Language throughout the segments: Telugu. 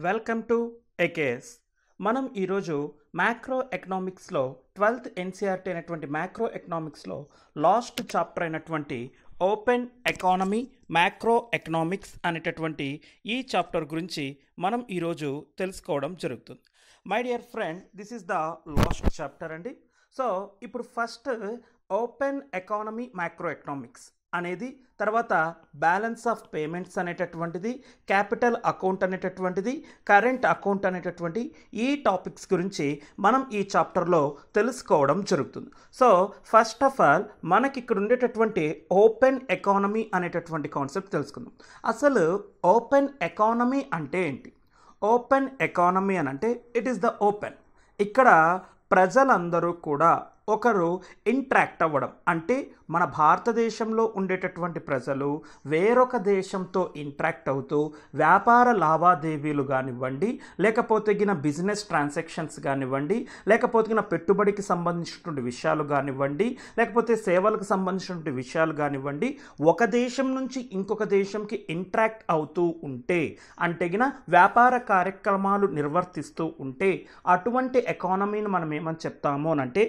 Welcome to AKS. మనం ఈరోజు మ్యాక్రో ఎకనామిక్స్లో 12th ఎన్సీఆర్టీ అయినటువంటి మ్యాక్రో ఎకనామిక్స్లో లాస్ట్ చాప్టర్ అయినటువంటి ఓపెన్ ఎకానమీ మ్యాక్రో ఎకనామిక్స్ అనేటటువంటి ఈ చాప్టర్ గురించి మనం ఈరోజు తెలుసుకోవడం జరుగుతుంది. My dear friend, this is the last chapter అండి. సో ఇప్పుడు first open economy macro economics అనేది, తర్వాత బ్యాలెన్స్ ఆఫ్ పేమెంట్స్ అనేటటువంటిది, క్యాపిటల్ అకౌంట్ అనేటటువంటిది, కరెంట్ అకౌంట్ అనేటటువంటి ఈ టాపిక్స్ గురించి మనం ఈ చాప్టర్లో తెలుసుకోవడం జరుగుతుంది. సో ఫస్ట్ ఆఫ్ ఆల్ మనకి ఇక్కడ ఉండేటటువంటి ఓపెన్ ఎకానమీ అనేటటువంటి కాన్సెప్ట్ తెలుసుకుందాం. అసలు ఓపెన్ ఎకానమీ అంటే ఏంటి? ఓపెన్ ఎకానమీ అని అంటే ఇట్ ఈస్ ద ఓపెన్. ఇక్కడ ప్రజలందరూ కూడా ఒకరు ఇంట్రాక్ట్ అవ్వడం, అంటే మన భారతదేశంలో ఉండేటటువంటి ప్రజలు వేరొక దేశంతో ఇంట్రాక్ట్ అవుతూ వ్యాపార లావాదేవీలు కానివ్వండి, లేకపోతే బిజినెస్ ట్రాన్సాక్షన్స్ కానివ్వండి, లేకపోతే పెట్టుబడికి సంబంధించినటువంటి విషయాలు కానివ్వండి, లేకపోతే సేవలకు సంబంధించినటువంటి విషయాలు కానివ్వండి, ఒక దేశం నుంచి ఇంకొక దేశంకి ఇంట్రాక్ట్ అవుతూ ఉంటే, అంటే వ్యాపార కార్యక్రమాలు నిర్వర్తిస్తూ ఉంటే అటువంటి ఎకానమీని మనం ఏమని చెప్తాము అని అంటే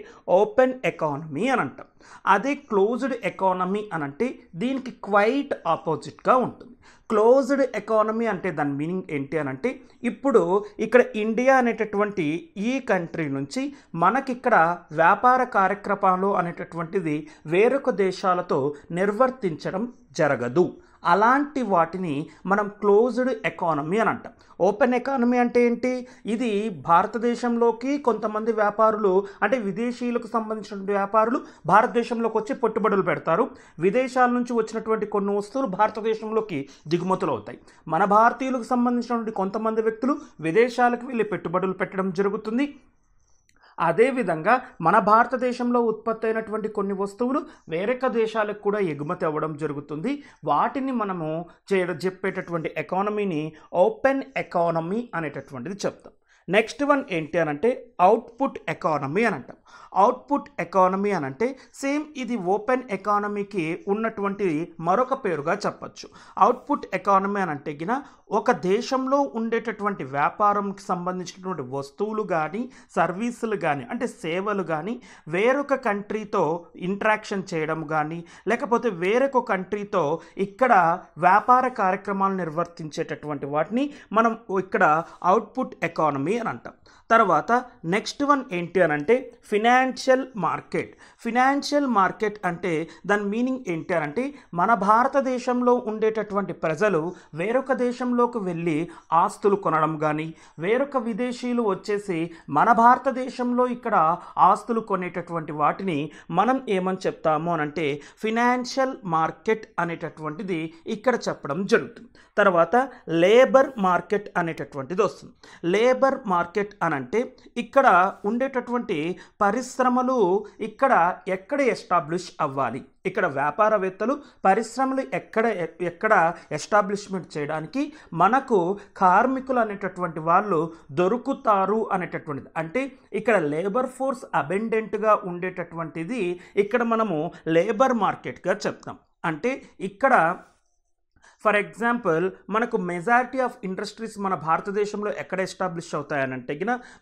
ఓపెన్ ఎకానమీ అని అంటాం. అదే క్లోజ్డ్ ఎకానమీ అని అంటే దీనికి క్వైట్ ఆపోజిట్గా ఉంటుంది. క్లోజ్డ్ ఎకానమీ అంటే దాని మీనింగ్ ఏంటి అని అంటే, ఇప్పుడు ఇక్కడ ఇండియా అనేటటువంటి ఈ కంట్రీ నుంచి మనకిక్కడ వ్యాపార కార్యక్రమాలు అనేటటువంటిది వేరొక దేశాలతో నిర్వర్తించడం జరగదు. అలాంటి వాటిని మనం క్లోజ్డ్ ఎకానమీ అని అంటాం. ఓపెన్ ఎకానమీ అంటే ఏంటి? ఇది భారతదేశంలోకి కొంతమంది వ్యాపారులు, అంటే విదేశీయులకు సంబంధించిన వ్యాపారులు భారతదేశంలోకి వచ్చి పెట్టుబడులు పెడతారు. విదేశాల నుంచి వచ్చినటువంటి కొన్ని వస్తువులు భారతదేశంలోకి దిగుమతులు అవుతాయి. మన భారతీయులకు సంబంధించినటువంటి కొంతమంది వ్యక్తులు విదేశాలకు వెళ్ళి పెట్టుబడులు పెట్టడం జరుగుతుంది. అదేవిధంగా మన భారతదేశంలో ఉత్పత్తి అయినటువంటి కొన్ని వస్తువులు వేరొక దేశాలకు కూడా ఎగుమతి అవ్వడం జరుగుతుంది. వాటిని మనము చెప్పేటటువంటి ఎకానమీని ఓపెన్ ఎకానమీ అనేటటువంటిది చెప్తాం. నెక్స్ట్ వన్ ఏంటి అని అంటే అవుట్పుట్ ఎకానమీ అని అంటాం. అవుట్పుట్ ఎకానమీ అని అంటే సేమ్ ఇది ఓపెన్ ఎకానమీకి ఉన్నటువంటి మరొక పేరుగా చెప్పచ్చు. అవుట్పుట్ ఎకానమీ అని అంటే ఒక దేశంలో ఉండేటటువంటి వ్యాపారంకి సంబంధించినటువంటి వస్తువులు కానీ సర్వీసులు కానీ, అంటే సేవలు కానీ వేరొక కంట్రీతో ఇంట్రాక్షన్ చేయడం కానీ, లేకపోతే వేరొక కంట్రీతో ఇక్కడ వ్యాపార కార్యక్రమాలు నిర్వర్తించేటటువంటి వాటిని మనం ఇక్కడ అవుట్పుట్ ఎకానమీ అని అంటాం. తర్వాత నెక్స్ట్ వన్ ఏంటి అని అంటే ఫినాన్షియల్ మార్కెట్. ఫినాన్షియల్ మార్కెట్ అంటే దాని మీనింగ్ ఏంటి అని అంటే, మన భారతదేశంలో ఉండేటటువంటి ప్రజలు వేరొక దేశంలోకి వెళ్ళి ఆస్తులు కొనడం కానీ, వేరొక విదేశీయులు వచ్చేసి మన భారతదేశంలో ఇక్కడ ఆస్తులు కొనేటటువంటి వాటిని మనం ఏమని చెప్తాము అని అంటే ఫినాన్షియల్ మార్కెట్ అనేటటువంటిది ఇక్కడ చెప్పడం జరుగుతుంది. తర్వాత లేబర్ మార్కెట్ అనేటటువంటిది వస్తుంది. లేబర్ మార్కెట్ అని అంటే ఇక్కడ ఉండేటటువంటి పరిశ్రమలు ఎక్కడ ఎస్టాబ్లిష్ అవ్వాలి, ఇక్కడ వ్యాపారవేత్తలు పరిశ్రమలు ఎక్కడ ఎస్టాబ్లిష్మెంట్ చేయడానికి మనకు కార్మికులు అనేటటువంటి వాళ్ళు దొరుకుతారు అనేటటువంటిది, అంటే ఇక్కడ లేబర్ ఫోర్స్ అబెండెంట్గా ఉండేటటువంటిది ఇక్కడ మనము లేబర్ మార్కెట్గా చెప్తాం. అంటే ఇక్కడ ఫర్ ఎగ్జాంపుల్ మనకు మెజారిటీ ఆఫ్ ఇండస్ట్రీస్ మన భారతదేశంలో ఎక్కడ ఎస్టాబ్లిష్ అవుతాయనంటే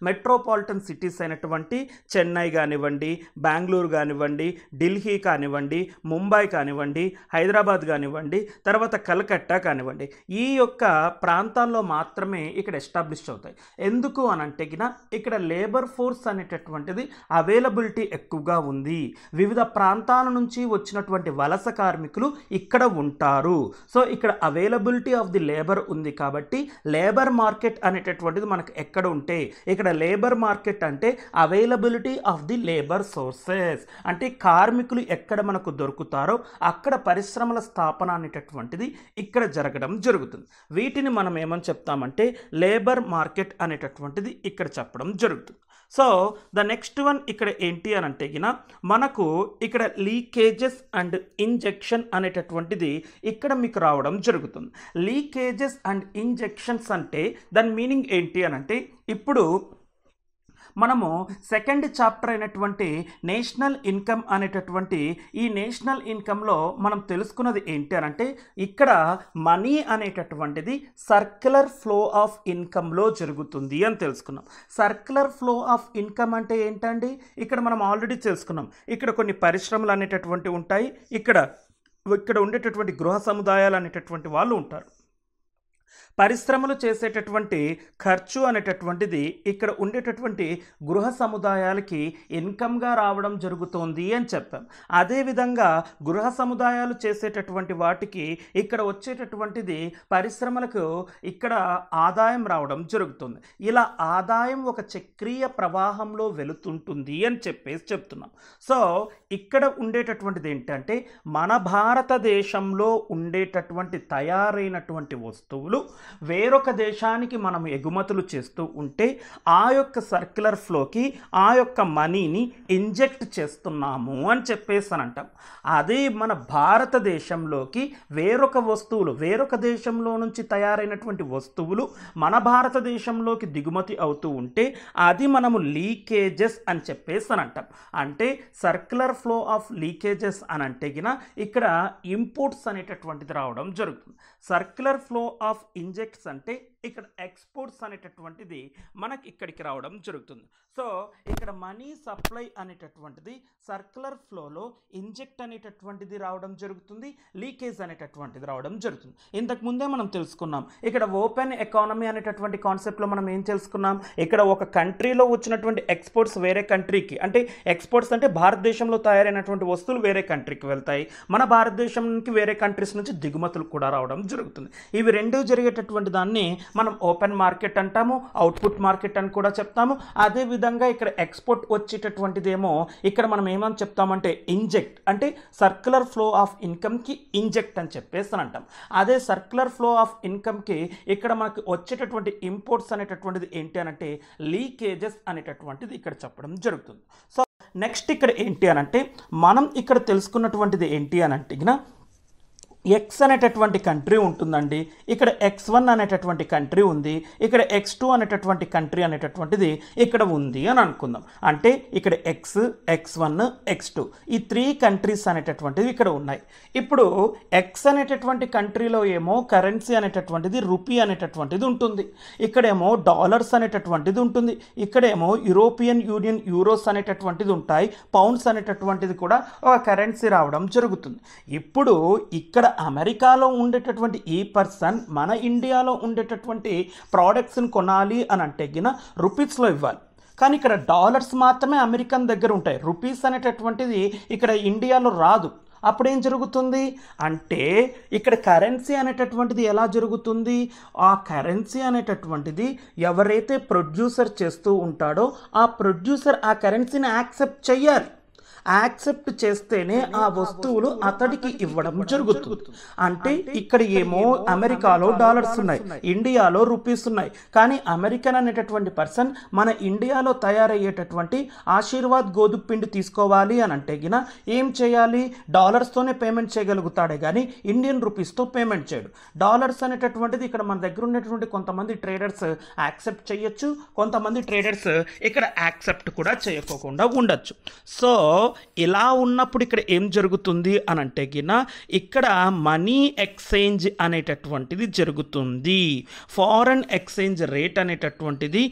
మెట్రోపాలిటన్ సిటీస్ అయినటువంటి చెన్నై కానివ్వండి, బెంగళూరు కానివ్వండి, ఢిల్లీ కానివ్వండి, ముంబై కానివ్వండి, హైదరాబాద్ కానివ్వండి, తర్వాత కలకత్తా కానివ్వండి, ఈ యొక్క ప్రాంతాల్లో మాత్రమే ఇక్కడ ఎస్టాబ్లిష్ అవుతాయి. ఎందుకు అనంటే ఇక్కడ లేబర్ ఫోర్స్ అనేటటువంటిది అవైలబిలిటీ ఎక్కువగా ఉంది. వివిధ ప్రాంతాల నుంచి వచ్చినటువంటి వలస కార్మికులు ఇక్కడ ఉంటారు. సో ఇక్కడ అవైలబిలిటీ ఆఫ్ ది లేబర్ ఉంది కాబట్టి లేబర్ మార్కెట్ అనేటటువంటిది మనకు ఎక్కడ ఉంటే, ఇక్కడ లేబర్ మార్కెట్ అంటే availability of the labour sources, అంటే కార్మికులు ఎక్కడ మనకు దొరుకుతారో అక్కడ పరిశ్రమల స్థాపన అనేటటువంటిది ఇక్కడ జరగడం జరుగుతుంది. వీటిని మనం ఏమని చెప్తామంటే లేబర్ మార్కెట్ అనేటటువంటిది ఇక్కడ చెప్పడం జరుగుతుంది. సో ద నెక్స్ట్ వన్ ఇక్కడ ఏంటి అని అంటే మనకు ఇక్కడ లీకేజెస్ అండ్ ఇంజెక్షన్ అనేటటువంటిది ఇక్కడ మీకు రావడం జరుగుతుంది. లీకేజెస్ అండ్ ఇంజెక్షన్స్ అంటే దాని మీనింగ్ ఏంటి అని అంటే, ఇప్పుడు మనము సెకండ్ చాప్టర్ అయినటువంటి నేషనల్ ఇన్కమ్ అనేటటువంటి ఈ నేషనల్ ఇన్కంలో మనం తెలుసుకున్నది ఏంటి అని అంటే ఇక్కడ మనీ అనేటటువంటిది సర్క్యులర్ ఫ్లో ఆఫ్ ఇన్కంలో జరుగుతుంది అని తెలుసుకున్నాం. సర్క్యులర్ ఫ్లో ఆఫ్ ఇన్కమ్ అంటే ఏంటండి? ఇక్కడ మనం ఆల్రెడీ తెలుసుకున్నాం. ఇక్కడ కొన్ని పరిశ్రమలు అనేటటువంటి ఉంటాయి, ఇక్కడ ఉండేటటువంటి గృహ సముదాయాలు అనేటటువంటి వాళ్ళు ఉంటారు. పరిశ్రమలు చేసేటటువంటి ఖర్చు అనేటటువంటిది ఇక్కడ ఉండేటటువంటి గృహ సముదాయాలకి ఇన్కమ్గా రావడం జరుగుతోంది అని చెప్పాం. అదేవిధంగా గృహ సముదాయాలు చేసేటటువంటి వాటికి ఇక్కడ వచ్చేటటువంటిది పరిశ్రమలకు ఇక్కడ ఆదాయం రావడం జరుగుతుంది. ఇలా ఆదాయం ఒక చక్రీయ ప్రవాహంలో వెళుతుంటుంది అని చెప్తున్నాం. సో ఇక్కడ ఉండేటటువంటిది ఏంటంటే మన భారతదేశంలో ఉండేటటువంటి తయారైనటువంటి వస్తువులు వేరొక దేశానికి మనం ఎగుమతులు చేస్తూ ఉంటే ఆ యొక్క సర్క్యులర్ ఫ్లోకి ఆ యొక్క మనీని ఇంజెక్ట్ చేస్తున్నాము అని అంటాం. అదే మన భారతదేశంలోకి వేరొక వస్తువులు వేరొక దేశంలో నుంచి తయారైనటువంటి వస్తువులు మన భారతదేశంలోకి దిగుమతి అవుతూ ఉంటే అది మనము లీకేజెస్ అని అంటాం. అంటే సర్క్యులర్ ఫ్లో ఆఫ్ లీకేజెస్ అని అంటే ఇక్కడ ఇంపోర్ట్స్ అనేటటువంటిది రావడం జరుగుతుంది. సర్క్యులర్ ఫ్లో ఆఫ్ ఇంజెక్ట్స్ అంటే ఇక్కడ ఎక్స్పోర్ట్స్ అనేటటువంటిది మనకి ఇక్కడికి రావడం జరుగుతుంది. సో ఇక్కడ మనీ సప్లై అనేటటువంటిది సర్క్యులర్ ఫ్లోలో ఇంజెక్ట్ అనేటటువంటిది రావడం జరుగుతుంది, లీకేజ్ అనేటటువంటిది రావడం జరుగుతుంది. ఇంతకు ముందే మనం తెలుసుకున్నాం. ఇక్కడ ఓపెన్ ఎకానమీ అనేటటువంటి కాన్సెప్ట్లో మనం ఏం తెలుసుకున్నాం? ఇక్కడ ఒక కంట్రీలో వచ్చినటువంటి ఎక్స్పోర్ట్స్ వేరే కంట్రీకి, అంటే ఎక్స్పోర్ట్స్ అంటే భారతదేశంలో తయారైనటువంటి వస్తువులు వేరే కంట్రీకి వెళ్తాయి, మన భారతదేశానికి వేరే కంట్రీస్ నుంచి దిగుమతులు కూడా రావడం జరుగుతుంది. ఇవి రెండు జరిగేటటువంటి దాన్ని మనం ఓపెన్ మార్కెట్ అంటాము, అవుట్పుట్ మార్కెట్ అని కూడా చెప్తాము. అదేవిధంగా ఇక్కడ ఎక్స్పోర్ట్ వచ్చేటటువంటిదేమో ఇక్కడ మనం ఏమని చెప్తామంటే ఇంజెక్ట్, అంటే సర్క్యులర్ ఫ్లో ఆఫ్ ఇన్కమ్కి ఇంజెక్ట్ అని అంటాం. అదే సర్క్యులర్ ఫ్లో ఆఫ్ ఇన్కమ్కి ఇక్కడ మనకి వచ్చేటటువంటి ఇంపోర్ట్స్ అనేటటువంటిది ఏంటి అని అంటే లీకేజెస్ అనేటటువంటిది ఇక్కడ చెప్పడం జరుగుతుంది. సో నెక్స్ట్ ఇక్కడ ఏంటి అని అంటే మనం ఇక్కడ తెలుసుకున్నటువంటిది ఏంటి అని అంటే ఎక్స్ అనేటటువంటి కంట్రీ ఉంటుందండి, ఇక్కడ X1 అనేటటువంటి కంట్రీ ఉంది, ఇక్కడ X2 అనేటటువంటి కంట్రీ అనేటటువంటిది ఇక్కడ ఉంది అని అనుకుందాం. అంటే ఇక్కడ X1 X2 ఈ 3 కంట్రీస్ అనేటటువంటివి ఇక్కడ ఉన్నాయి. ఇప్పుడు ఎక్స్ అనేటటువంటి కంట్రీలో ఏమో కరెన్సీ అనేటటువంటిది రూపీ అనేటటువంటిది ఉంటుంది, ఇక్కడేమో డాలర్స్ అనేటటువంటిది ఉంటుంది, ఇక్కడేమో యూరోపియన్ యూనియన్ యూరోస్ అనేటటువంటిది ఉంటాయి, పౌండ్స్ అనేటటువంటిది కూడా ఒక కరెన్సీ రావడం జరుగుతుంది. ఇప్పుడు ఇక్కడ అమెరికాలో ఉండేటటువంటి ఈ పర్సన్ మన ఇండియాలో ఉండేటటువంటి ప్రోడక్ట్స్ని కొనాలి అని అంటే రూపీస్లో ఇవ్వాలి. కానీ ఇక్కడ డాలర్స్ మాత్రమే అమెరికన్ దగ్గర ఉంటాయి, రూపీస్ అనేటటువంటిది ఇక్కడ ఇండియాలో రాదు. అప్పుడేం జరుగుతుంది అంటే ఇక్కడ కరెన్సీ అనేటటువంటిది ఎలా జరుగుతుంది? ఆ కరెన్సీ అనేటటువంటిది ఎవరైతే ప్రొడ్యూసర్ చేస్తూ ఉంటాడో ఆ ప్రొడ్యూసర్ ఆ కరెన్సీని యాక్సెప్ట్ చేయాలి. యాక్సెప్ట్ చేస్తేనే ఆ వస్తువులు అతడికి ఇవ్వడం జరుగుతుంది. అంటే ఇక్కడ ఏమో అమెరికాలో డాలర్స్ ఉన్నాయి, ఇండియాలో రూపీస్ ఉన్నాయి, కానీ అమెరికన్ అనేటటువంటి పర్సన్ మన ఇండియాలో తయారయ్యేటటువంటి ఆశీర్వాద్ గోధుమ పిండి తీసుకోవాలి అని అంటే ఏం చేయాలి? డాలర్స్తోనే పేమెంట్ చేయగలుగుతాడే కానీ ఇండియన్ రూపీస్తో పేమెంట్ చేయడు. డాలర్స్ అనేటటువంటిది ఇక్కడ మన దగ్గర ఉన్నటువంటి కొంతమంది ట్రేడర్స్ యాక్సెప్ట్ చేయొచ్చు, కొంతమంది ట్రేడర్స్ ఇక్కడ యాక్సెప్ట్ కూడా చేయకోకుండా ఉండొచ్చు. సో ఇలా ఉన్నప్పుడు ఇక్కడ ఏం జరుగుతుంది అని అంటే ఇక్కడ మనీ ఎక్స్చేంజ్ అనేటటువంటిది జరుగుతుంది. ఫారెన్ ఎక్స్చేంజ్ రేట్ అనేటటువంటిది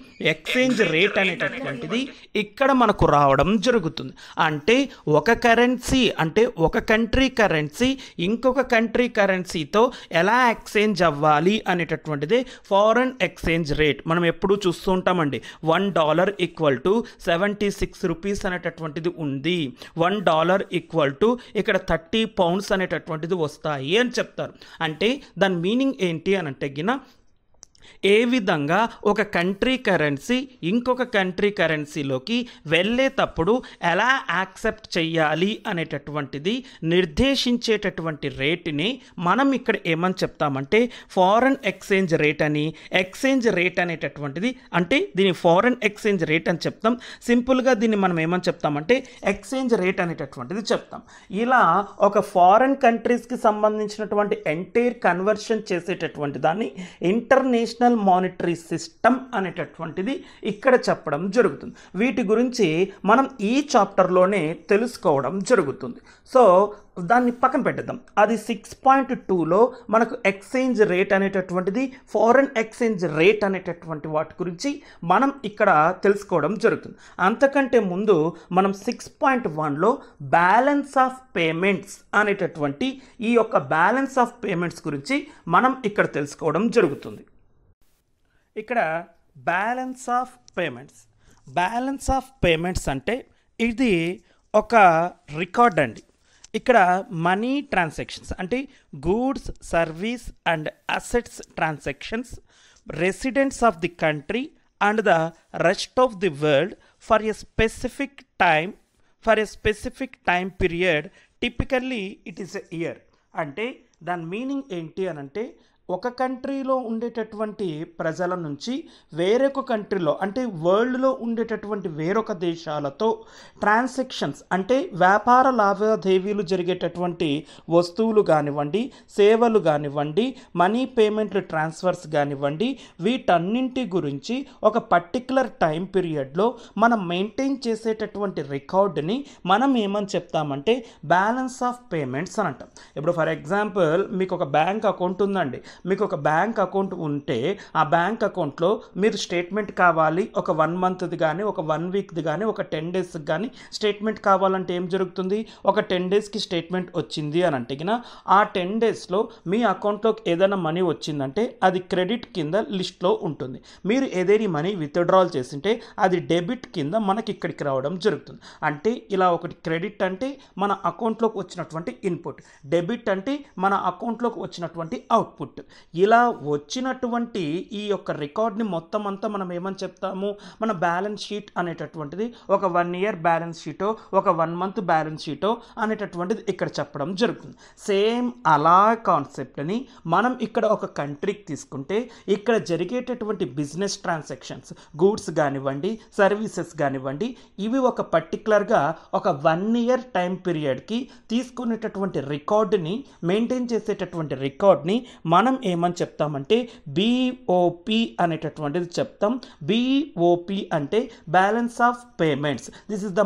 ఇక్కడ మనకు రావడం జరుగుతుంది. అంటే ఒక కరెన్సీ అంటే ఒక కంట్రీ కరెన్సీ ఇంకొక కంట్రీ కరెన్సీతో ఎలా ఎక్స్చేంజ్ అవ్వాలి అనేటటువంటిది ఫారెన్ ఎక్స్చేంజ్ రేట్. మనం ఎప్పుడూ చూస్తూ ఉంటామండి, $1 = 76 రూపీస్ అనేటటువంటిది ఉంది, $1 = ఇక్కడ 30 పౌండ్స్ అనేటటువంటిది వస్తాయి అని చెప్తారు. అంటే దాని మీనింగ్ ఏంటి అని అంటే ఏ విధంగా ఒక కంట్రీ కరెన్సీ ఇంకొక కంట్రీ కరెన్సీలోకి వెళ్ళేటప్పుడు ఎలా యాక్సెప్ట్ చేయాలి అనేటటువంటిది నిర్దేశించేటటువంటి రేటుని మనం ఇక్కడ ఏమని చెప్తామంటే ఫారెన్ ఎక్స్చేంజ్ రేట్ అని, ఎక్స్చేంజ్ రేట్ అనేటటువంటిది అంటే దీని ఫారెన్ ఎక్స్చేంజ్ రేట్ అని చెప్తాం. సింపుల్గా దీన్ని మనం ఏమని చెప్తామంటే ఎక్స్చేంజ్ రేట్ అనేటటువంటిది చెప్తాం. ఇలా ఒక ఫారెన్ కంట్రీస్కి సంబంధించినటువంటి ఎంటైర్ కన్వర్షన్ చేసేటటువంటి దాన్ని ఇంటర్నేషనల్ నేషనల్ మానిటరీ సిస్టమ్ అనేటటువంటిది ఇక్కడ చెప్పడం జరుగుతుంది. వీటి గురించి మనం ఈ చాప్టర్లోనే తెలుసుకోవడం జరుగుతుంది. సో దాన్ని పక్కన పెట్టేద్దాం. అది 6.2లో మనకు ఎక్స్చేంజ్ రేట్ అనేటటువంటిది, ఫారెన్ ఎక్స్చేంజ్ రేట్ అనేటటువంటి వాటి గురించి మనం ఇక్కడ తెలుసుకోవడం జరుగుతుంది. అంతకంటే ముందు మనం 6.1లో బ్యాలెన్స్ ఆఫ్ పేమెంట్స్ అనేటటువంటి ఈ యొక్క బ్యాలెన్స్ ఆఫ్ పేమెంట్స్ గురించి మనం ఇక్కడ తెలుసుకోవడం జరుగుతుంది. ఇక్కడ బ్యాలెన్స్ ఆఫ్ పేమెంట్స్ అంటే ఇది ఒక రికార్డ్ అండి. ఇక్కడ మనీ ట్రాన్సాక్షన్స్ అంటే goods, service and assets transactions, residents of the country and the rest of the world for a specific time period, typically it is a year. అంటే దాని మీనింగ్ ఏంటి అని అంటే ఒక కంట్రీలో ఉండేటటువంటి ప్రజల నుంచి వేరొక కంట్రీలో అంటే వరల్డ్లో ఉండేటటువంటి వేరొక దేశాలతో ట్రాన్సాక్షన్స్ అంటే వ్యాపార లావాదేవీలు జరిగేటటువంటి వస్తువులు కానివ్వండి, సేవలు కానివ్వండి, మనీ పేమెంట్లు ట్రాన్స్ఫర్స్ కానివ్వండి, వీటన్నింటి గురించి ఒక పర్టికులర్ టైం పీరియడ్లో మనం మెయింటైన్ చేసేటటువంటి రికార్డుని మనం ఏమని చెప్తామంటే బ్యాలెన్స్ ఆఫ్ పేమెంట్స్ అని అంటాం. ఇప్పుడు ఫర్ ఎగ్జాంపుల్ మీకు ఒక బ్యాంక్ అకౌంట్ ఉందండి. మీకు ఒక బ్యాంక్ అకౌంట్ ఉంటే ఆ బ్యాంక్ అకౌంట్లో మీరు స్టేట్మెంట్ కావాలి, ఒక 1 మంత్ది కానీ, ఒక 1 వీక్ది కానీ, ఒక 10 డేస్కి కానీ స్టేట్మెంట్ కావాలంటే ఏం జరుగుతుంది? ఒక 10 డేస్కి స్టేట్మెంట్ వచ్చింది అని అంటే ఆ 10 డేస్లో మీ అకౌంట్లోకి ఏదైనా మనీ వచ్చిందంటే అది క్రెడిట్ కింద లిస్ట్లో ఉంటుంది. మీరు ఏదైనా మనీ విత్డ్రాల్ చేసింటే అది డెబిట్ కింద మనకి ఇక్కడికి రావడం జరుగుతుంది. అంటే ఇలా ఒకటి క్రెడిట్ అంటే మన అకౌంట్లోకి వచ్చినటువంటి ఇన్పుట్, డెబిట్ అంటే మన అకౌంట్లోకి వచ్చినటువంటి అవుట్పుట్. ఇలా వచ్చినటువంటి ఈ యొక్క రికార్డ్ని మొత్తం అంతా మనం ఏమని చెప్తాము? మన బ్యాలెన్స్ షీట్ అనేటటువంటిది ఒక 1 ఇయర్ బ్యాలెన్స్ షీటో, ఒక 1 మంత్ బ్యాలెన్స్ షీటో అనేటటువంటిది ఇక్కడ చెప్పడం జరుగుతుంది. సేమ్ అలా కాన్సెప్ట్ని మనం ఇక్కడ ఒక కంట్రీకి తీసుకుంటే ఇక్కడ జరిగేటటువంటి బిజినెస్ ట్రాన్సాక్షన్స్, గూడ్స్ కానివ్వండి, సర్వీసెస్ కానివ్వండి, ఇవి ఒక పర్టికులర్గా ఒక 1 ఇయర్ టైం పీరియడ్కి తీసుకునేటటువంటి రికార్డుని మెయింటైన్ చేసేటటువంటి రికార్డ్ని మనం ఏమని చెప్తామంటే BOP అనేటటువంటిది చెప్తాం. BOP అంటే balance of payments. This is the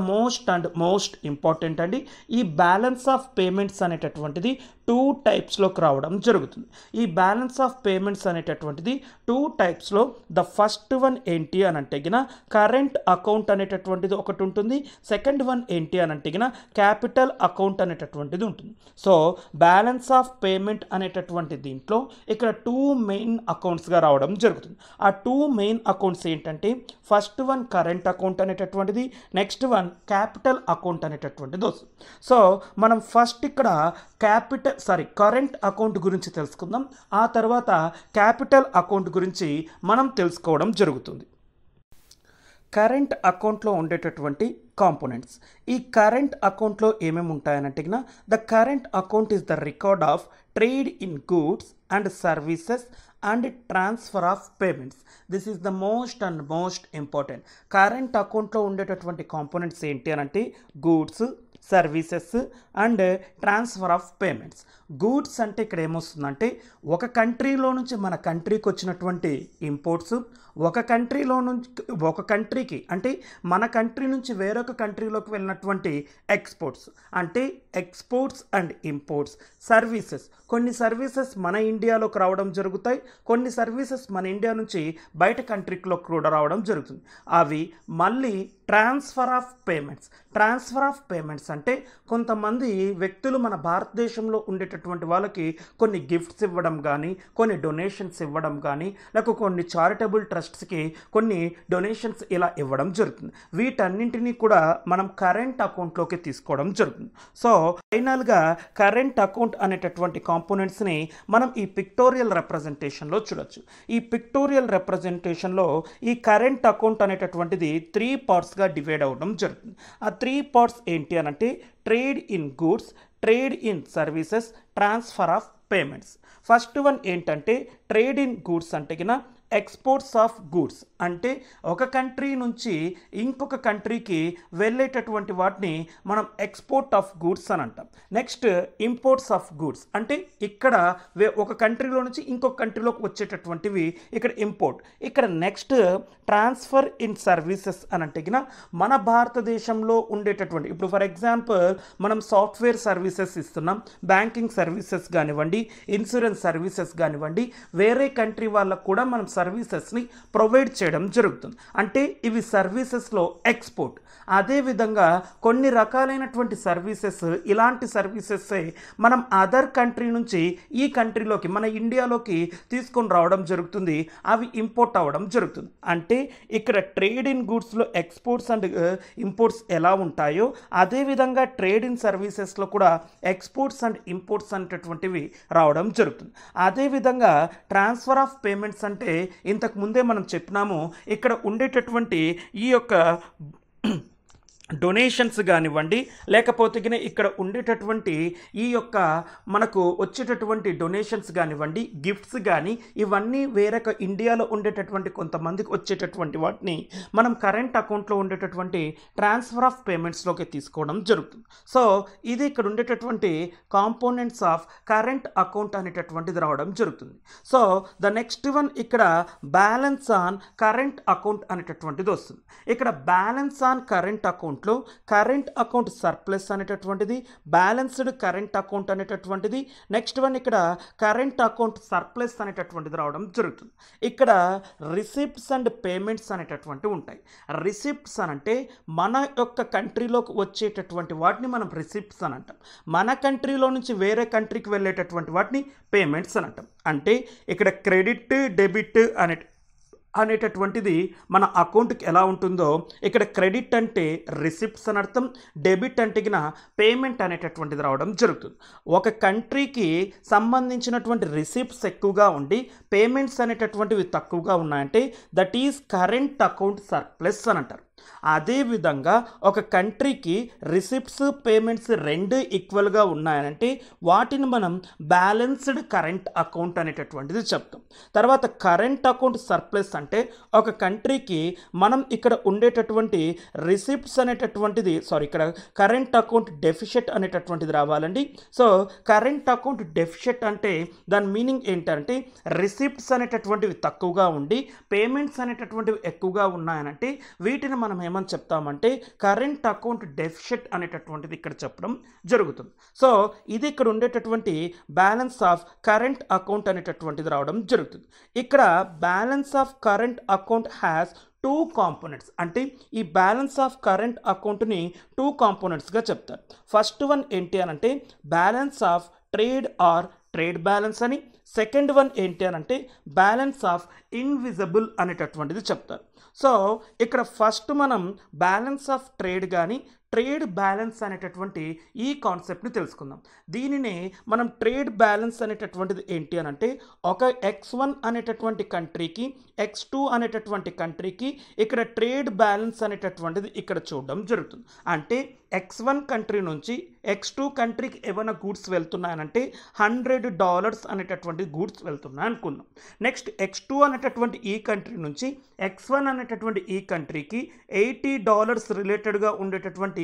most important అండి. ఈ బ్యాలెన్స్ ఆఫ్ పేమెంట్స్ అనేటటువంటిది 2 టైప్స్లోకి రావడం జరుగుతుంది. ఈ బ్యాలెన్స్ ఆఫ్ పేమెంట్స్ అనేటటువంటిది 2 టైప్స్లో ద ఫస్ట్ వన్ ఏంటి అని అంటే కరెంట్ అకౌంట్ అనేటటువంటిది ఒకటి ఉంటుంది. సెకండ్ వన్ ఏంటి అని అంటే క్యాపిటల్ అకౌంట్ అనేటటువంటిది ఉంటుంది. సో బ్యాలెన్స్ ఆఫ్ పేమెంట్ అనేటటువంటి దీంట్లో ఇక్కడ 2 మెయిన్ అకౌంట్స్గా రావడం జరుగుతుంది. ఆ 2 మెయిన్ అకౌంట్స్ ఏంటంటే ఫస్ట్ వన్ కరెంట్ అకౌంట్ అనేటటువంటిది, నెక్స్ట్ వన్ క్యాపిటల్ అకౌంట్ అనేటటువంటిది వస్తుంది. సో మనం ఫస్ట్ ఇక్కడ కరెంట్ అకౌంట్ గురించి తెలుసుకుందాం. ఆ తర్వాత క్యాపిటల్ అకౌంట్ గురించి మనం తెలుసుకోవడం జరుగుతుంది. కరెంట్ అకౌంట్లో ఉండేటటువంటి కాంపోనెంట్స్. ఈ కరెంట్ అకౌంట్లో ఏమేమి ఉంటాయనంటే the current account is the record of trade in goods and services and transfer of payments. This is the most important. Current అకౌంట్లో ఉండేటటువంటి కాంపోనెంట్స్ ఏంటి అని అంటే goods, services and transfer of payments. Goods అంటే ఇక్కడ ఏమొస్తుందంటే ఒక కంట్రీలో నుంచి మన కంట్రీకి వచ్చినటువంటి ఇంపోర్ట్స్, ఒక కంట్రీకి అంటే మన కంట్రీ నుంచి వేరొక కంట్రీలోకి వెళ్ళినటువంటి ఎక్స్పోర్ట్స్ అంటే ఎక్స్పోర్ట్స్ అండ్ ఇంపోర్ట్స్. సర్వీసెస్, కొన్ని సర్వీసెస్ మన ఇండియాలోకి రావడం జరుగుతాయి, కొన్ని సర్వీసెస్ మన ఇండియా నుంచి బయట కంట్రీలోకి కూడా రావడం జరుగుతుంది. అవి మళ్ళీ ట్రాన్స్ఫర్ ఆఫ్ పేమెంట్స్ అంటే కొంతమంది వ్యక్తులు మన భారతదేశంలో ఉండేటటువంటి వాళ్ళకి కొన్ని గిఫ్ట్స్ ఇవ్వడం కానీ, కొన్ని డొనేషన్స్ ఇవ్వడం కానీ, లేక కొన్ని చారిటబుల్ ట్రస్ట్స్కి కొన్ని డొనేషన్స్ ఇలా ఇవ్వడం జరుగుతుంది. వీటన్నింటినీ కూడా మనం కరెంట్ అకౌంట్లోకి తీసుకోవడం జరుగుతుంది. సో ఫైనల్గా కరెంట్ అకౌంట్ అనేటటువంటి కాంపోనెంట్స్ని మనం ఈ పిక్టోరియల్ రిప్రజెంటేషన్లో చూడొచ్చు. ఈ పిక్టోరియల్ రిప్రజెంటేషన్లో ఈ కరెంట్ అకౌంట్ అనేటటువంటిది 3 పార్ట్స్గా డివైడ్ అవ్వడం జరుగుతుంది. ఆ 3 పార్ట్స్ ఏంటి అని అంటే trade in goods, trade in services, transfer of payments. First one ఏంటంటే ట్రేడ్ ఇన్ గూడ్స్ అంటే ఎక్స్పోర్ట్స్ ఆఫ్ గూడ్స్ అంటే ఒక కంట్రీ నుంచి ఇంకొక కంట్రీకి వెళ్ళేటటువంటి వాటిని మనం ఎక్స్పోర్ట్ ఆఫ్ గూడ్స్ అని అంటాం. నెక్స్ట్ ఇంపోర్ట్స్ ఆఫ్ గూడ్స్ అంటే ఇక్కడ ఒక కంట్రీలో నుంచి ఇంకొక కంట్రీలోకి వచ్చేటటువంటివి ఇక్కడ ఇంపోర్ట్. ఇక్కడ నెక్స్ట్ ట్రాన్స్ఫర్ ఇన్ సర్వీసెస్ అని అంటే మన భారతదేశంలో ఉండేటటువంటి ఇప్పుడు ఫర్ ఎగ్జాంపుల్ మనం సాఫ్ట్వేర్ సర్వీసెస్ ఇస్తున్నాం, బ్యాంకింగ్ సర్వీసెస్ కానివ్వండి, ఇన్సూరెన్స్ సర్వీసెస్ కానివ్వండి, వేరే కంట్రీ వాళ్ళకు కూడా మనం సర్వీసెస్ని ప్రొవైడ్ చేయడం జరుగుతుంది. అంటే ఇవి సర్వీసెస్లో ఎక్స్పోర్ట్. అదేవిధంగా కొన్ని రకాలైనటువంటి సర్వీసెస్ ఇలాంటి సర్వీసెస్ మనం అదర్ కంట్రీ నుంచి ఈ కంట్రీలోకి మన ఇండియాలోకి తీసుకొని రావడం జరుగుతుంది, అవి ఇంపోర్ట్ అవ్వడం జరుగుతుంది. అంటే ఇక్కడ ట్రేడ్ ఇన్ గూడ్స్లో ఎక్స్పోర్ట్స్ అండ్ ఇంపోర్ట్స్ ఎలా ఉంటాయో అదేవిధంగా ట్రేడ్ ఇన్ సర్వీసెస్లో కూడా ఎక్స్పోర్ట్స్ అండ్ ఇంపోర్ట్స్ అనేటటువంటివి రావడం జరుగుతుంది. అదేవిధంగా ట్రాన్స్ఫర్ ఆఫ్ పేమెంట్స్ అంటే ఇంతకు ముందే మనం చెప్పినాము, ఇక్కడ ఉండేటటువంటి ఈ యొక్క డొనేషన్స్ కానివ్వండి, లేకపోతే ఇక్కడ ఉండేటటువంటి ఈ యొక్క మనకు వచ్చేటటువంటి డొనేషన్స్ కానివ్వండి, గిఫ్ట్స్ కానీ ఇవన్నీ వేరొక ఇండియాలో ఉండేటటువంటి కొంతమందికి వచ్చేటటువంటి వాటిని మనం కరెంట్ అకౌంట్లో ఉండేటటువంటి ట్రాన్స్ఫర్ ఆఫ్ పేమెంట్స్లోకి తీసుకోవడం జరుగుతుంది. సో ఇది ఇక్కడ ఉండేటటువంటి కాంపోనెంట్స్ ఆఫ్ కరెంట్ అకౌంట్ అనేటటువంటిది రావడం జరుగుతుంది. సో ద నెక్స్ట్ వన్ ఇక్కడ బ్యాలెన్స్ ఆన్ కరెంట్ అకౌంట్ అనేటటువంటిది వస్తుంది. ఇక్కడ balance on current account current account surplus అనేటటువంటిది, బ్యాలెన్స్డ్ కరెంట్ అకౌంట్ అనేటటువంటిది, నెక్స్ట్ వన్ ఇక్కడ కరెంట్ అకౌంట్ సర్ప్లస్ అనేటటువంటిది రావడం జరుగుతుంది. ఇక్కడ రిసిప్ట్స్ అండ్ పేమెంట్స్ అనేటటువంటివి ఉంటాయి. రిసిప్ట్స్ అని అంటే మన యొక్క కంట్రీలోకి వచ్చేటటువంటి వాటిని మనం రిసిప్ట్స్ అని అంటాం. మన కంట్రీలో నుంచి వేరే కంట్రీకి వెళ్ళేటటువంటి వాటిని పేమెంట్స్ అని అంటాం. అంటే ఇక్కడ క్రెడిట్ డెబిట్ అనేటటువంటిది మన అకౌంట్కి ఎలా ఉంటుందో ఇక్కడ క్రెడిట్ అంటే రిసిప్ట్స్ అని అర్థం, డెబిట్ అంటే పేమెంట్ అనేటటువంటిది రావడం జరుగుతుంది. ఒక కంట్రీకి సంబంధించినటువంటి రిసిప్ట్స్ ఎక్కువగా ఉండి పేమెంట్స్ అనేటటువంటివి తక్కువగా ఉన్నాయంటే that is current account surplus అని అంటారు. అదేవిధంగా ఒక కంట్రీకి రిసిప్ట్స్ పేమెంట్స్ రెండు ఈక్వల్గా ఉన్నాయనంటే వాటిని మనం బ్యాలెన్స్డ్ కరెంట్ అకౌంట్ అనేటటువంటిది చెప్తాం. తర్వాత కరెంట్ అకౌంట్ సర్ప్లస్ అంటే ఒక కంట్రీకి మనం ఇక్కడ ఉండేటటువంటి రిసిప్ట్స్ అనేటటువంటిది ఇక్కడ కరెంట్ అకౌంట్ డెఫిషిట్ అనేటటువంటిది రావాలండి. సో కరెంట్ అకౌంట్ డెఫిషిట్ అంటే దాని మీనింగ్ ఏంటంటే రిసిప్ట్స్ అనేటటువంటివి తక్కువగా ఉండి పేమెంట్స్ అనేటటువంటివి ఎక్కువగా ఉన్నాయనంటే వీటిని మనం ఏమని చెప్తామంటే కరెంట్ అకౌంట్ డెఫిషిట్ అనేటటువంటిది ఇక్కడ చెప్పడం జరుగుతుంది. సో ఇది ఇక్కడ ఉండేటటువంటి బ్యాలెన్స్ ఆఫ్ కరెంట్ అకౌంట్ అనేటటువంటిది రావడం జరుగుతుంది. ఇక్కడ balance of current account has two components. అంటే ఈ బ్యాలెన్స్ ఆఫ్ కరెంట్ అకౌంట్ని టూ కాంపోనెంట్స్గా చెప్తారు. ఫస్ట్ వన్ ఏంటి అని అంటే balance of trade are trade balance అని, సెకండ్ వన్ ఏంటి అని అంటే బ్యాలెన్స్ ఆఫ్ ఇన్విజిబుల్ అనేటటువంటిది చెప్తారు. సో ఇక్కడ ఫస్ట్ మనం బ్యాలెన్స్ ఆఫ్ ట్రేడ్ కానీ ట్రేడ్ బ్యాలెన్స్ అనేటటువంటి ఈ కాన్సెప్ట్ని తెలుసుకుందాం. దీనిని మనం ట్రేడ్ బ్యాలెన్స్ అనేటటువంటిది ఏంటి అని అంటే ఒక X1 అనేటటువంటి కంట్రీకి X2 అనేటటువంటి కంట్రీకి ఇక్కడ ట్రేడ్ బ్యాలెన్స్ అనేటటువంటిది ఇక్కడ చూడడం జరుగుతుంది. అంటే X1 కంట్రీ నుంచి X2 కంట్రీకి ఏమైనా గూడ్స్ వెళ్తున్నాయనంటే $100 అనేటటువంటి గూడ్స్ వెళ్తున్నాయి అనుకున్నాం. నెక్స్ట్ X2 అనేటటువంటి ఈ కంట్రీ నుంచి X1 అనేటటువంటి ఈ కంట్రీకి $80 రిలేటెడ్గా ఉండేటటువంటి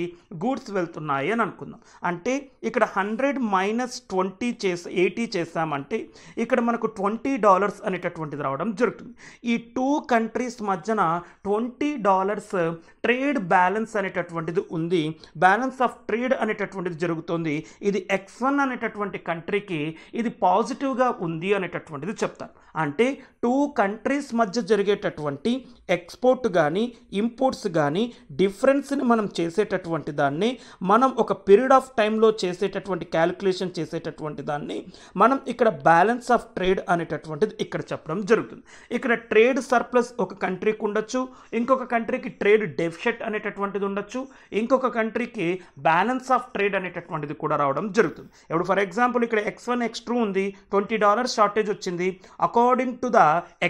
గూడ్స్ వెళ్తున్నాయి అని అనుకుందాం. అంటే ఇక్కడ 100 మైనస్ 80 చేసామంటే ఇక్కడ మనకు $20 అనేటటువంటిది రావడం జరుగుతుంది. ఈ టూ కంట్రీస్ మధ్యన $20 ట్రేడ్ బ్యాలెన్స్ అనేటటువంటిది ఉంది. బ్యాలెన్స్ ఆఫ్ ట్రేడ్ అనేటటువంటిది జరుగుతుంది. ఇది X1 అనేటటువంటి కంట్రీకి ఇది పాజిటివ్గా ఉంది అనేటటువంటిది చెప్తారు. అంటే టూ కంట్రీస్ మధ్య జరిగేటటువంటి ఎక్స్పోర్ట్ కానీ ఇంపోర్ట్స్ కానీ డిఫరెన్స్ని మనం చేసేటటువంటి దాన్ని మనం ఒక పీరియడ్ ఆఫ్ టైంలో చేసేటటువంటి క్యాలిక్యులేషన్ చేసేటటువంటి దాన్ని మనం ఇక్కడ బ్యాలెన్స్ ఆఫ్ ట్రేడ్ అనేటటువంటిది ఇక్కడ చెప్పడం జరుగుతుంది. ఇక్కడ ట్రేడ్ సర్ప్లస్ ఒక కంట్రీకి ఉండొచ్చు, ఇంకొక కంట్రీకి ట్రేడ్ డెఫిషిట్ అనేటటువంటిది ఉండొచ్చు, ఇంకొక కంట్రీకి బ్యాలెన్స్ ఆఫ్ ట్రేడ్ అనేటటువంటిది కూడా రావడం జరుగుతుంది. ఇప్పుడు ఫర్ ఎగ్జాంపుల్ ఇక్కడ X1 X2 ఉంది, $20 షార్టేజ్ వచ్చింది. According to the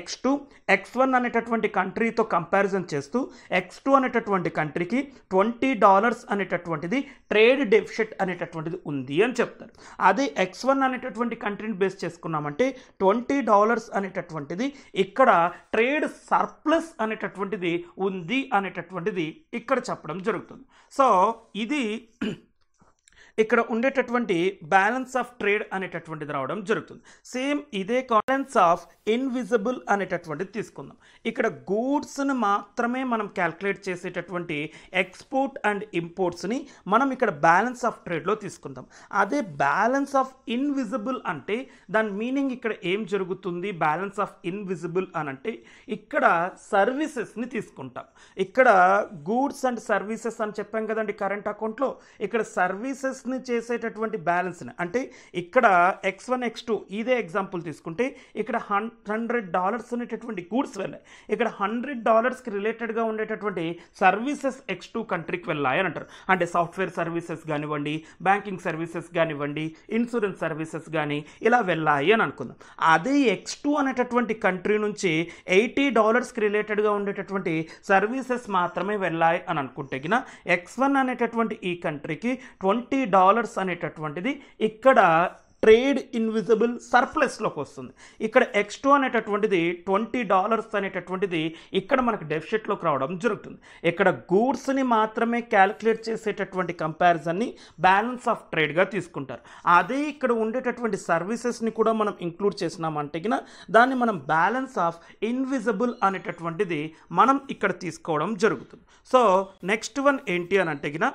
X2 X1 అనేటటువంటి కంట్రీతో కంపారిజన్ చేస్తూ X2 అనేటటువంటి కంట్రీకి $20 అనేటటువంటిది ట్రేడ్ డెఫిసిట్ అనేటటువంటిది ఉంది అని చెప్తారు. అదే X1 అనేటటువంటి కంట్రీని బేస్ చేసుకున్నామంటే $20 అనేటటువంటిది ఇక్కడ ట్రేడ్ సర్ప్లస్ అనేటటువంటిది ఉంది అనేటటువంటిది ఇక్కడ చెప్పడం జరుగుతుంది. సో ఇది ఇక్కడ ఉండేటటువంటి బ్యాలెన్స్ ఆఫ్ ట్రేడ్ అనేటటువంటిది రావడం జరుగుతుంది. సేమ్ ఇదే బ్యాలెన్స్ ఆఫ్ ఇన్విజిబుల్ అనేటటువంటిది తీసుకుందాం. ఇక్కడ గూడ్స్ని మాత్రమే మనం క్యాల్కులేట్ చేసేటటువంటి ఎక్స్పోర్ట్ అండ్ ఇంపోర్ట్స్ని మనం ఇక్కడ బ్యాలెన్స్ ఆఫ్ ట్రేడ్లో తీసుకుందాం. అదే బ్యాలెన్స్ ఆఫ్ ఇన్విజిబుల్ అంటే దాని మీనింగ్ ఇక్కడ ఏం జరుగుతుంది? బ్యాలెన్స్ ఆఫ్ ఇన్విజిబుల్ అని అంటే ఇక్కడ సర్వీసెస్ని తీసుకుంటాం. ఇక్కడ గూడ్స్ అండ్ సర్వీసెస్ అని చెప్పాం కదండి కరెంట్ అకౌంట్లో. ఇక్కడ సర్వీసెస్ చేసేటటువంటి బ్యాలెన్స్ అంటే ఇక్కడ X1 X2 ఇదే ఎగ్జాంపుల్ తీసుకుంటే ఇక్కడ $100 అనేటటువంటి గూడ్స్ వెళ్ళాయి. ఇక్కడ $100కి రిలేటెడ్గా ఉండేటటువంటి సర్వీసెస్ X2 కంట్రీకి వెళ్ళాయి అని అంటారు. అంటే సాఫ్ట్వేర్ సర్వీసెస్ కానివ్వండి, బ్యాంకింగ్ సర్వీసెస్ కానివ్వండి, ఇన్సూరెన్స్ సర్వీసెస్ కానీ ఇలా వెళ్ళాయి అని అనుకుందాం. అదే X2 అనేటటువంటి కంట్రీ నుంచి $80కి రిలేటెడ్గా ఉండేటటువంటి సర్వీసెస్ మాత్రమే వెళ్ళాయి అని అనుకుంటే గిన X1 అనేటటువంటి ఈ కంట్రీకి $20 అనేటటువంటిది ఇక్కడ ట్రేడ్ ఇన్విజిబుల్ సర్ప్లస్లోకి వస్తుంది. ఇక్కడ X2 అనేటటువంటిది $20 అనేటటువంటిది ఇక్కడ మనకు డెఫిసిట్లోకి రావడం జరుగుతుంది. ఇక్కడ గూడ్స్ని మాత్రమే క్యాలిక్యులేట్ చేసేటటువంటి కంపారిజన్ని బ్యాలెన్స్ ఆఫ్ ట్రేడ్గా తీసుకుంటారు. అదే ఇక్కడ ఉండేటటువంటి సర్వీసెస్ని కూడా మనం ఇంక్లూడ్ చేసినామంటే గిన దాన్ని మనం బ్యాలెన్స్ ఆఫ్ ఇన్విజిబుల్ అనేటటువంటిది మనం ఇక్కడ తీసుకోవడం జరుగుతుంది. సో నెక్స్ట్ వన్ ఏంటి అని అంటే గిన